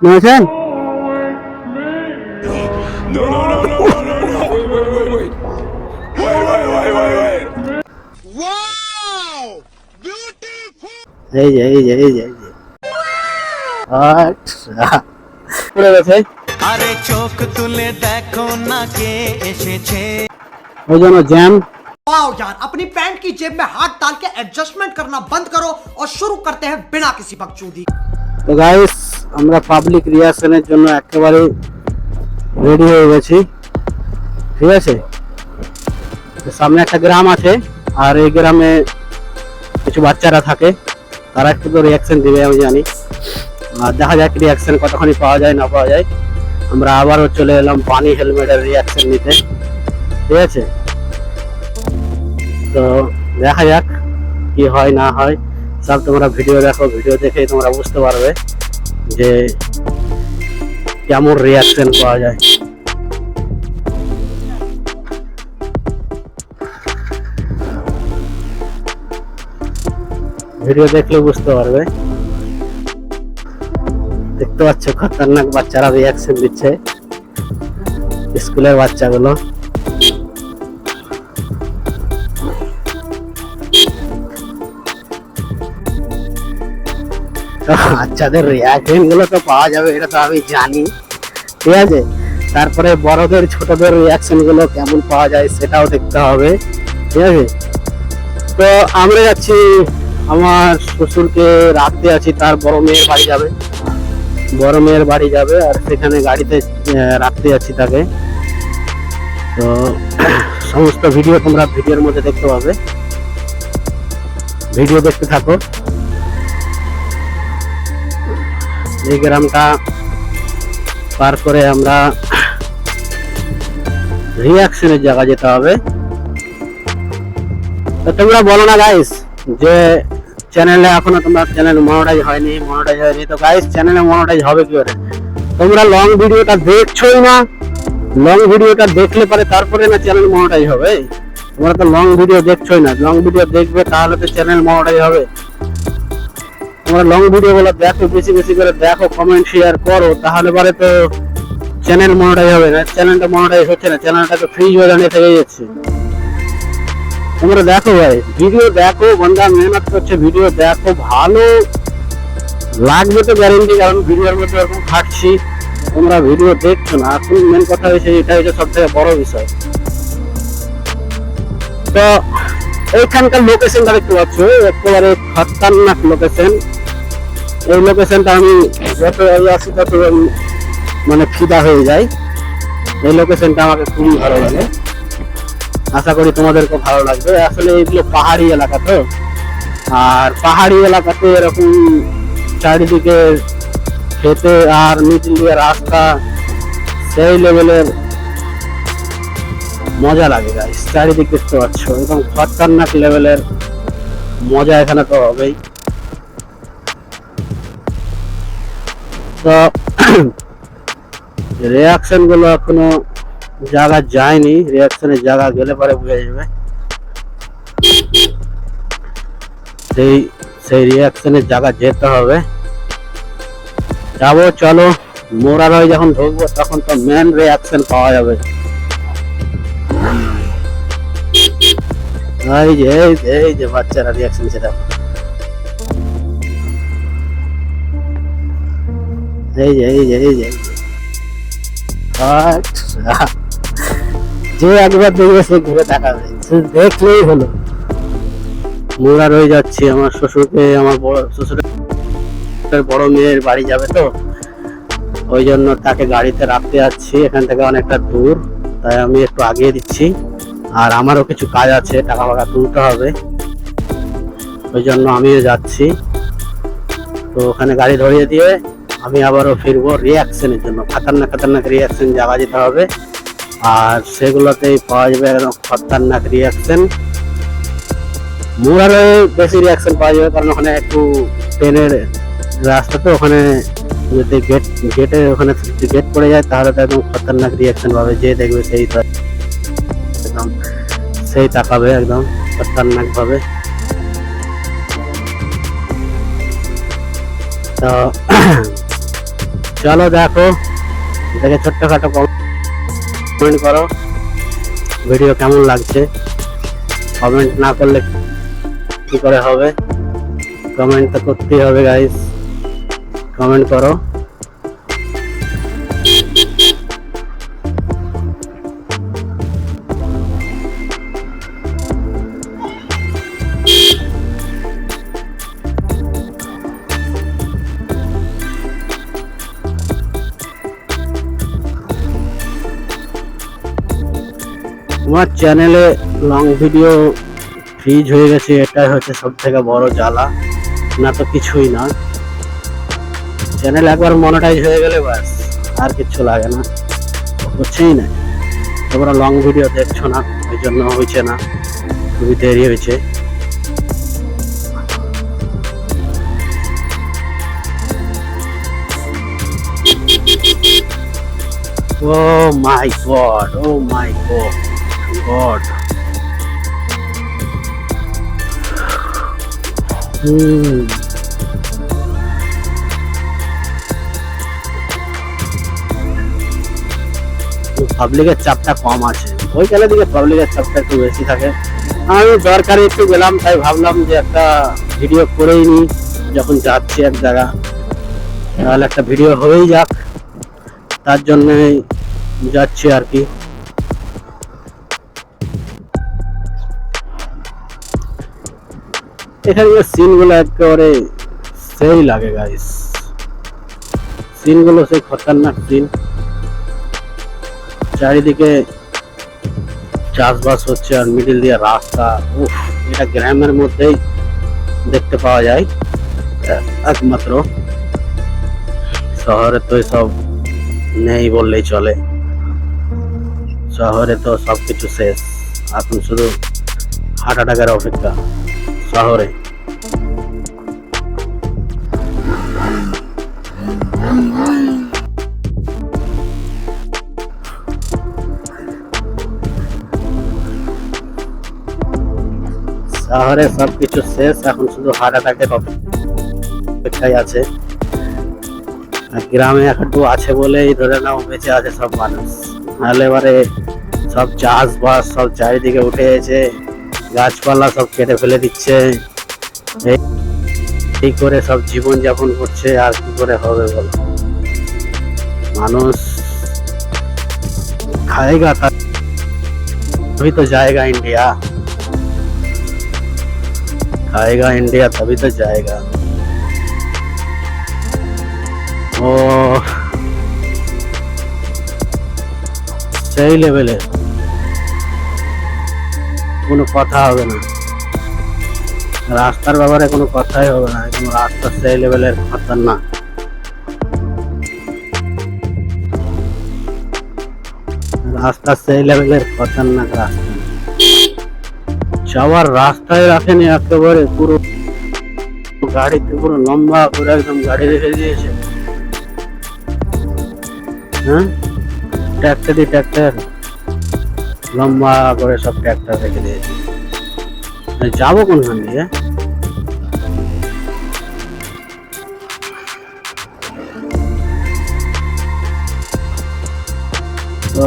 বুঝছেন? No, no, no, no, no, no, no. Wait. Wait. Wow! Beautiful! এই যে আচ্ছা পড়ে গেছে আরে চোখ তুলে দেখো না কে এসেছে। ওই জন্য জ্যাম। वाओ यार, अपनी पैंट की जेब में हाथ डाल के एडजस्टमेंट करना बंद करो और शुरू करते हैं बिना किसी बकचोदी। তো গাইস আমরা পাবলিক রিয়াকশনের জন্য একেবারে রেডি হয়ে গেছি, ঠিক আছে? তো সামনে একটা গ্রাম আছে, আর এই গ্রামে কিছু বাচ্চারা থাকে, তারা একটু তো রিয়াকশন দিবে আমি জানি। আর দেখা যাক রিয়াকশন কতক্ষণই পাওয়া যায় না পাওয়া যায়। আমরা আবারও চলে এলাম পানি হেলমেটের রিয়াকশন নিতে, ঠিক আছে? তো দেখা যাক কি হয় না হয়, সব তোমরা ভিডিও দেখো, ভিডিও দেখে তোমরা বুঝতে পারবে যে কেমন রিয়াকশন পাওয়া যায়। ভিডিও দেখলে বুঝতে পারবে। দেখতে পাচ্ছ খতরনাক বাচ্চারা রিয়াকশন দিচ্ছে, স্কুলের বাচ্চাগুলো। বাচ্চাদের রিয়াকশন গুলো তো পাওয়া যাবে, এটা তো আমি জানি, ঠিক আছে? তারপরে বড়দের ছোটদের রিয়াকশন গুলো কেমন পাওয়া যায় সেটাও দেখতে হবে, ঠিক আছে? তো আমরা যাচ্ছি, আমার শ্বশুরকে রাখতে আছি, তার বড় মেয়ের বাড়ি যাবে, আর সেখানে গাড়িতে রাখতে যাচ্ছি তাকে। তো সমস্ত ভিডিও তোমরা ভিডিওর মধ্যে দেখতে পাবে, ভিডিও দেখতে থাকো। এই গ্রামটা পার করে আমরা রিয়াকশনের জায়গা যেতে হবে। তো তোমরা বলো না গাইস যে চ্যানেলে এখনো তোমার চ্যানেল মনিটাইজ হয়নি। তো গাইস চ্যানেলে মনিটাইজ হবে কি করে? তোমরা লং ভিডিওটা দেখছোই না, লং ভিডিওটা দেখলে পরে তারপরে না চ্যানেল মনিটাইজ হবে। তোমরা তো লং ভিডিও দেখছোই না, লং ভিডিও দেখবে তাহলে তো চ্যানেল মনিটাইজ হবে। তোমরা লং ভিডিও গুলো দেখো, বেশি করে দেখো, কমেন্ট শেয়ার করো, তাহলে পরে তো চ্যানেল মনিটাইজ হবে। না চ্যানেলটা মনিটাইজ হচ্ছে না, চ্যানেলটা তো ফ্রি বাজানে থেকে যাচ্ছে। তোমরা দেখো ভাই, ভিডিও দেখো, বন্ধা মেহনত করছে, ভিডিও দেখো, ভালো লাগবে তো গ্যারেন্টি, কারণ ভিডিওর মধ্যে এরকম খাটছি, তোমরা ভিডিও দেখছো না। এখন মেন কথা হয়েছে, এটা হচ্ছে সব থেকে বড় বিষয়। তো এইখানকার লোকেশনটা দেখতে পাচ্ছ, একেবারে খতরনাক লোকেশন। এই লোকেশনটা আমি যত আসি তত মানে ফিদা হয়ে যায়। এই লোকেশনটা আমাকে খুবই ভালো লাগে, আশা করি তোমাদেরকে ভালো লাগবে। আসলে এইগুলো পাহাড়ি এলাকা তো, আর পাহাড়ি এলাকাতে এরকম চারিদিকে খেতে আর মিডিল দিয়ে রাস্তা, সেই লেভেলের মজা লাগে গাইস। চারিদিক দেখতে পাচ্ছ, একদম খতরনাক লেভেলের মজা এখানে তো হবেই। তো রিয়াকশন গুলো এখনো জায়গা যায়নি, রিয়াকশনের জায়গা গেলে পরে বুঝে যাবে। সেই রিয়াকশনের জায়গা যেতে হবে, যাবো। চলো, মোরারয় যখন ঢুকবো তখন তো মেন রিয়াকশন পাওয়া যাবে। এই যে বাচ্চারা রিয়াকশন, সেটা এই যে যে একবার দেখবে সে ঘুরে তাকাবে, দেখলেই হলো। মোরা রয়ে যাচ্ছি, আমার শ্বশুরকে, আমার শ্বশুরের বড় মেয়ের বাড়ি যাবে, তো ওই জন্য তাকে গাড়িতে রাখতে যাচ্ছি। এখান থেকে অনেকটা দূর, তাই আমি একটু আগিয়ে দিচ্ছি। আর আমারও কিছু কাজ আছে, টাকা ফাকা তুলতে হবে, ওই জন্য আমিও যাচ্ছি। তো ওখানে গাড়ি ধরিয়ে দিয়ে আমি আবারও ফিরবো রিয়াকশনের জন্য। খতরনাক রিয়াকশন জায়গা যেতে হবে, আর সেগুলোতেই পাওয়া যাবে একদম খতরনাক রিয়াকশন। মোরারে বেশি রিয়াকশন পাওয়া যাবে, কারণ ওখানে একটু ট্রেনের রাস্তা, তো ওখানে যদি গেটে ওখানে গেট পড়ে যায় তাহলে তো একদম খতরনাক রিয়াকশন পাবে। যে দেখবে সেই তো একদম সেই তাকাবে একদম খতরনাক ভাবে। তো চলো দেখো, দেখে ছোট্টখাটো কমেন্ট করো ভিডিও কেমন লাগছে। কমেন্ট না করলে কি করে হবে, কমেন্ট তো করতেই হবে গাইস, কমেন্ট করো। আমার চ্যানেলে লং ভিডিও ফ্রিজ হয়ে গেছে, এটাই হচ্ছে সব থেকে বড় জ্বালা, না তো কিছুই না। চ্যানেল একবার মনিটাইজ হয়ে গেলে ব্যাস আর কিছু লাগে না, হচ্ছেই না। তোমরা লং ভিডিও দেখছো না, ওই জন্য হয়েছে না, খুবই দেরি হয়েছে। Oh my god, oh my god, god. পাবলিকের চাপটা কম আছে, ওইখানের দিকে পাবলিকের চাপটা একটু বেশি থাকে। আমি দরকারে একটু গেলাম, তাই ভাবলাম যে একটা ভিডিও করেই নি, যখন যাচ্ছি এক জায়গা তাহলে একটা ভিডিও হয়েই যাক, তার জন্যই যাচ্ছি আর কি। এখানে সিনগুলো একেবারে সেই লাগে গাইস, সিনগুলো সেই খতরনাক সিন। চারিদিকে চাষবাস হচ্ছে আর মিডিল দিয়ে রাস্তা, উফ, এটা গ্রামের মধ্যেই দেখতে পাওয়া যায় একমাত্র, শহরে তো সব নেই বললেই চলে। শহরে তো সবকিছু শেষ, এখন শুধু হার্ট অ্যাটাকের অপেক্ষা শহরে। শহরে সবকিছু শেষ, এখন শুধু হার্ট অ্যাটাকের অপেক্ষায় আছে। গ্রামে একটু আছে বলেই ধরে নাও বেঁচে আছে সব মানুষ, নাহলে এবারে সব চাষবাস সব চারিদিকে উঠে গেছে, গাছপালা সব কেটে ফেলে দিচ্ছে, এই করে সব জীবন যাপন করছে। আর কি করে হবে বলো, মানুষ খাएगा तभी तो जाएगा इंडिया, खाएगा इंडिया तभी तो जाएगा। ও সেই লেভেলে কোনো কথা হবে না, রাস্তার ব্যাপারে কোনো কথাই হবে না, একদম রাস্তা সেই লেভেলের খতরনাক। রাস্তা সেই লেভেলের খতরনাক রাস্তা, যাওয়ার রাস্তায় রাখেনি, একেবারে পুরো গাড়িতে পুরো লম্বা করে একদম গাড়ি রেখে দিয়েছে। হ্যাঁ, ট্র্যাক্টর লম্বা করে সব ট্র্যাক্টর রেখে দিয়েছে। যাবো কোনখান দিয়ে? তো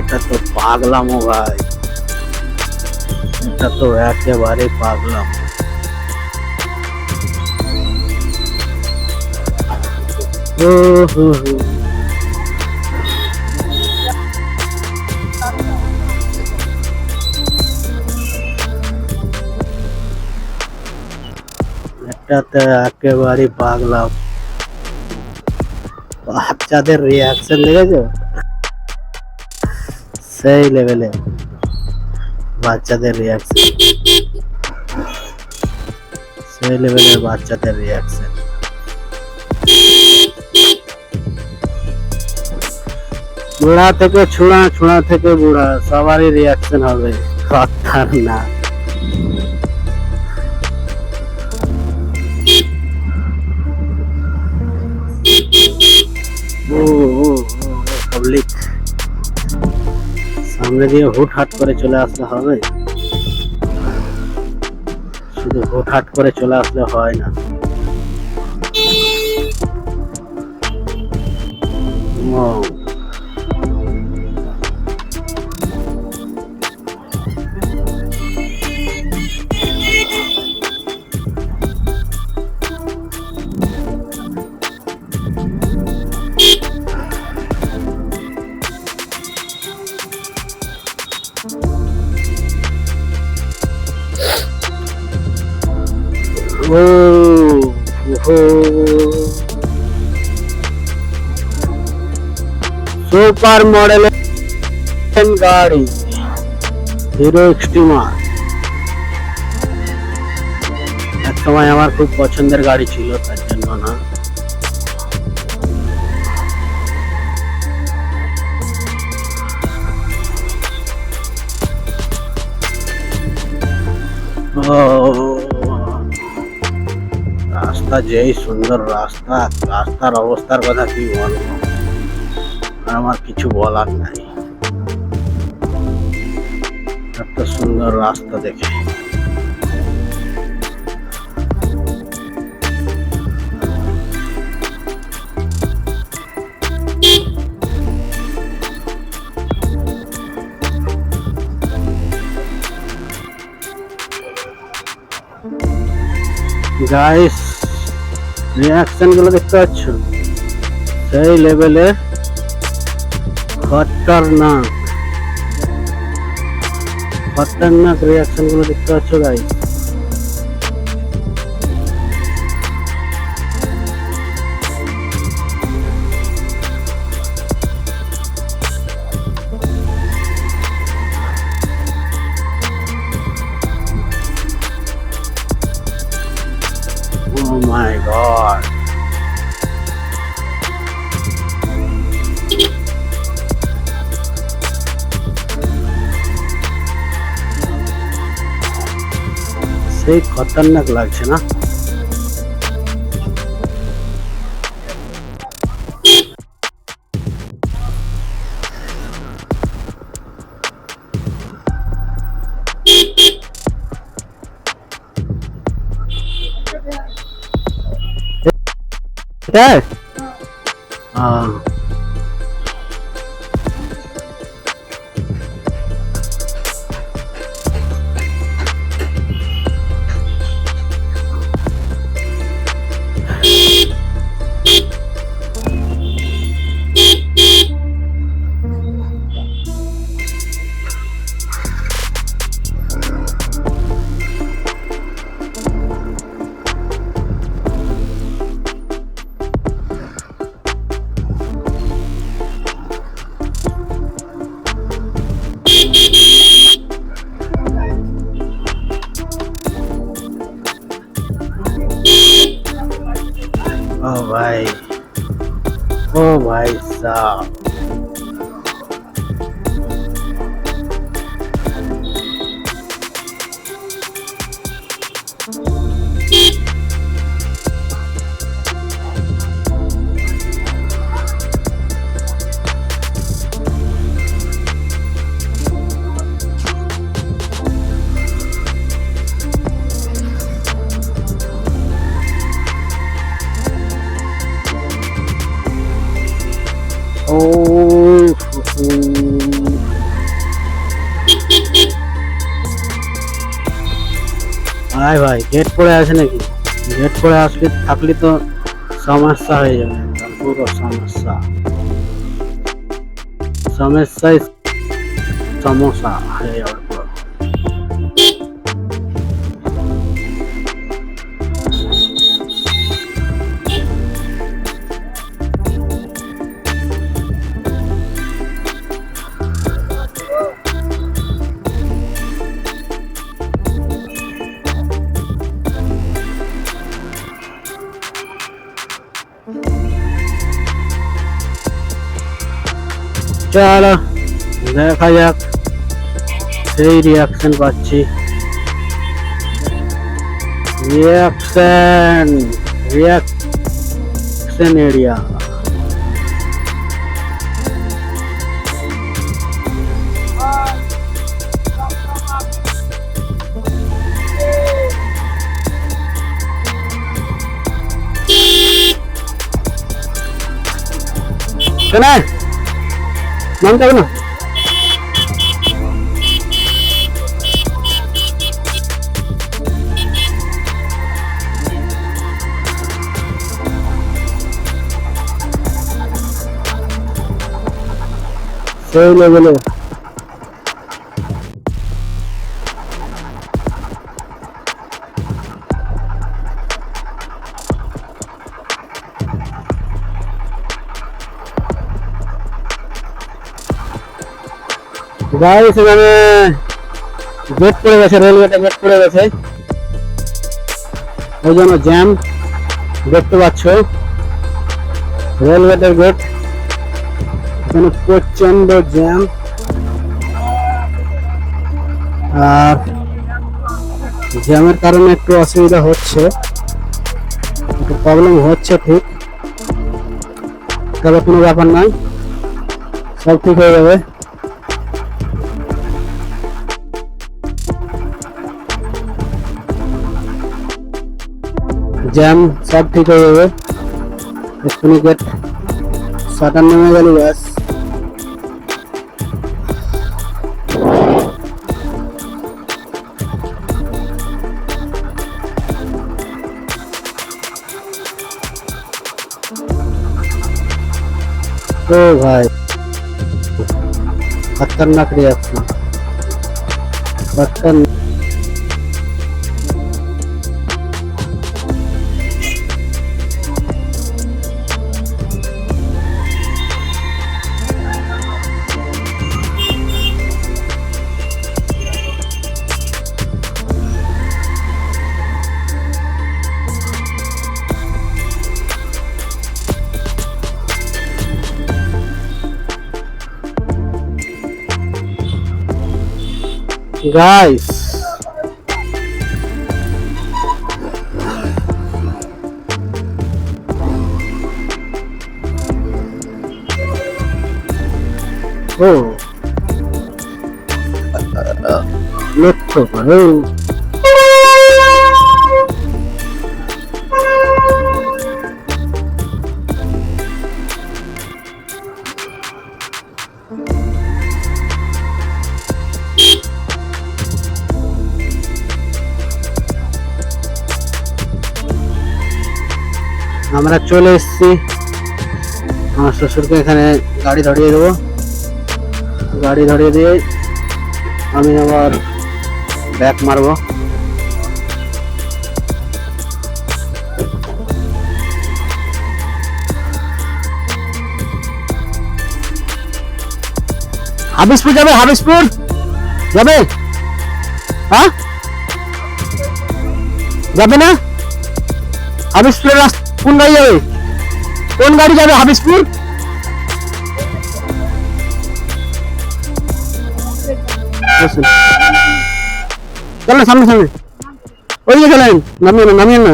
এটা তো পাগলামো ভাই, এটা তো একেবারে পাগলাম। এটাতে একেবারে পাগলাম। বাচ্চাদের রিয়াকশন দেখেছো, সেই লেভেলে বাচ্চাদের রিয়াকশন, সেই লেভেলের বাচ্চাদের রিয়াকশন। বুড়া থেকে ছুড়া, ছুড়া থেকে বুড়া, সবারই রিয়াকশন হবে। খতরনাক। ও পাবলিক সামনে দিয়ে হুটহাট করে চলে আসলে হবে, শুধু হুটহাট করে চলে আসলে হয় না। ও সুপার মডেলের গাড়ি হিরো এক্সট্রিমার এক সময় আমার খুব পছন্দের গাড়ি ছিল, তার জন্য না। রাস্তা যেই সুন্দর রাস্তা, রাস্তার অবস্থার কথা কি বলবো, আমার কিছু বলার নাই। এত সুন্দর রাস্তা দেখে গাইস, রিয়াকশন গুলো দেখতে পাচ্ছ, সেই লেভেলে খতরনাক খতরনাক রিয়াকশন গুলো দেখতে পাচ্ছ গাইস। Oh my god. সেই খতরনাক লাগছে না? है हाँ ओ भाई साहब ভাই ভাই গেট পড়ে আছে নাকি? গেট পড়ে আসলে থাকলে তো সমস্যা হয়ে যাবে, পুরো সমস্যা সমস্যায় সমস্যা হয়ে যাবে পুরো। चलो देखा जाक সেই রিয়াকশন পাচ্ছি, রিয়াকশন এরিয়া। কেন নাম যাবে না? সেই লেভেলে গাইস, এখানে গেট পড়ে গেছে, রেলওয়েতে গেট পড়ে গেছে, ওই জন্য জ্যাম দেখতে পাচ্ছ। রেলওয়েতে গেট, এখানে প্রচন্ড জ্যাম, আর জ্যামের কারণে একটু অসুবিধা হচ্ছে, একটু প্রবলেম হচ্ছে ঠিক, তবে কোনো ব্যাপার নাই, সব ঠিক হয়ে যাবে। জ্যাম সব ঠিক হয়ে যাবে, এক্ষুনি গেট শাটার নেমে গেল ব্যাস। ও ভাই, खतरनाक रिएक्शन, खतरनाक। Guys, oh, লক্ষ্য করো, আমরা চলে এসেছি। আমার শ্বশুরকে এখানে গাড়ি ধরিয়ে দেবো, গাড়ি ধরিয়ে দিয়ে আমি আবার ব্যাক মারবো। হাবিসপুর যাবে, হাবিসপুর যাবে, হ্যাঁ যাবে না? হাবিসপুরের রাস্তা কোন গাড়ি যাবে? কোন গাড়ি যাবে হাবিসপুর? চল না, সামনে সামনে, ওই যে চলেন, নামিয়ে না, নামিয়ে না।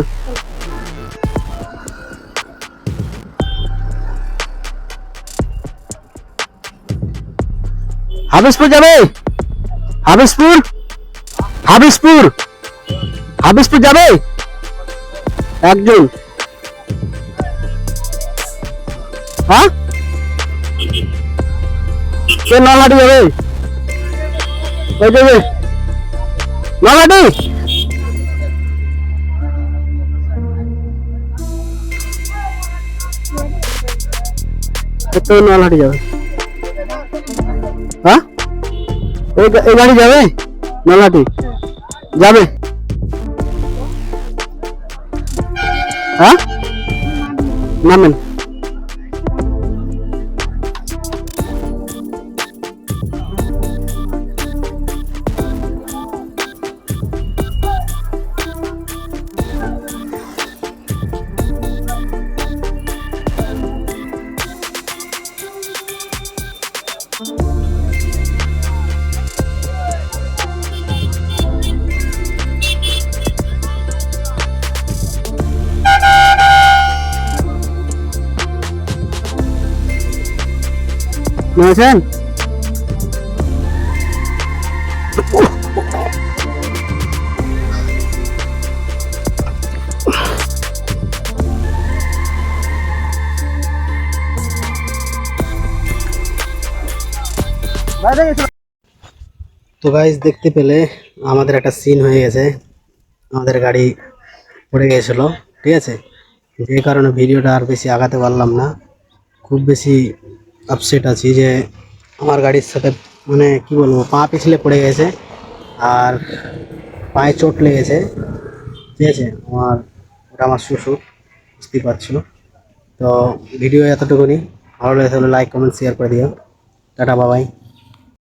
হাবিসপুর যাবে, হাবিসপুর, হাবিসপুর, হাবিসপুর যাবে একজন, হ্যাঁ কে নলহাটি যাবে? ওই যাবে নলহাটি, তো নলহাটি যাবে, হ্যাঁ এই গাড়ি যাবে নলহাটি যাবে, হ্যাঁ নামেন। নেমেছেন? তো গাইস দেখতে পেলে আমাদের একটা সিন হয়ে গেছে, আমাদের গাড়ি পড়ে গিয়েছিল, ঠিক আছে। যে কারণে ভিডিওটা আর বেশি আগাতে পারলাম না। খুব বেশি আপসেট আছি যে আমার গাড়ির সাথে মানে কি বলবো, পা পিছলে পড়ে গেছে আর পায়ে চোট লেগেছে, ঠিক আছে। ওটা আমার শ্বশুর, বুঝতেই পারছো। তো ভিডিও এতটুকুনি, ভালো লেগে থাকলে লাইক কমেন্ট শেয়ার করে দিও। টাটা বাবাই।